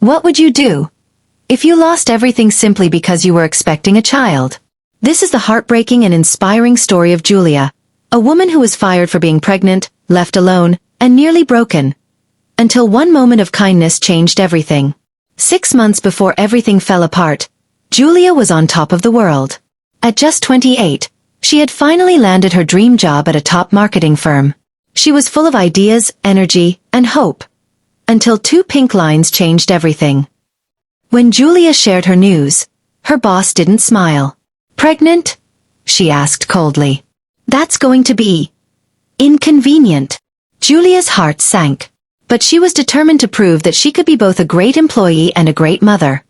What would you do if you lost everything simply because you were expecting a child? This is the heartbreaking and inspiring story of Julia, a woman who was fired for being pregnant, left alone, and nearly broken. Until one moment of kindness changed everything. 6 months before everything fell apart, Julia was on top of the world. At just 28, she had finally landed her dream job at a top marketing firm. She was full of ideas, energy, and hope. Until 2 pink lines changed everything. When Julia shared her news, her boss didn't smile. "Pregnant?" she asked coldly. "That's going to be inconvenient." Julia's heart sank. But she was determined to prove that she could be both a great employee and a great mother.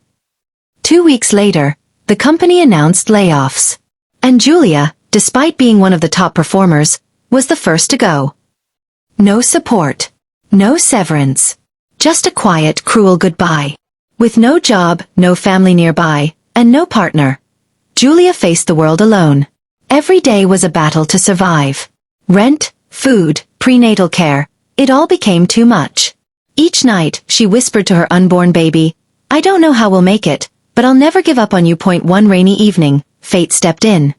2 weeks later, the company announced layoffs. And Julia, despite being one of the top performers, was the first to go. No support. No severance. Just a quiet, cruel goodbye. With no job, no family nearby, and no partner, Julia faced the world alone. Every day was a battle to survive. Rent, food, prenatal care, it all became too much. Each night, she whispered to her unborn baby, "I don't know how we'll make it, but I'll never give up on you." One rainy evening, fate stepped in.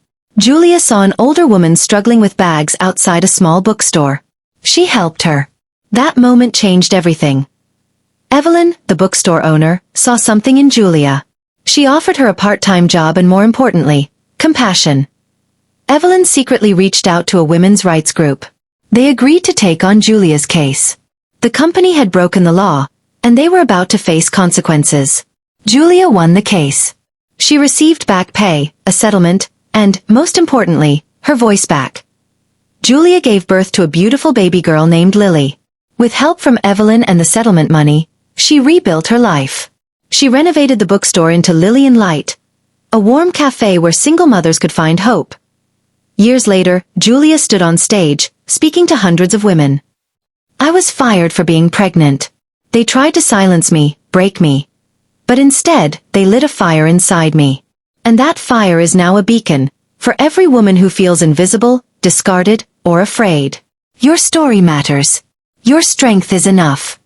Julia saw an older woman struggling with bags outside a small bookstore. She helped her. That moment changed everything. Evelyn, the bookstore owner, saw something in Julia. She offered her a part-time job and, more importantly, compassion. Evelyn secretly reached out to a women's rights group. They agreed to take on Julia's case. The company had broken the law, and they were about to face consequences. Julia won the case. She received back pay, a settlement, and, most importantly, her voice back. Julia gave birth to a beautiful baby girl named Lily. With help from Evelyn and the settlement money, she rebuilt her life. She renovated the bookstore into Lily and Light, a warm cafe where single mothers could find hope. Years later, Julia stood on stage, speaking to hundreds of women. "I was fired for being pregnant. They tried to silence me, break me. But instead, they lit a fire inside me. And that fire is now a beacon for every woman who feels invisible, discarded, or afraid. Your story matters. Your strength is enough."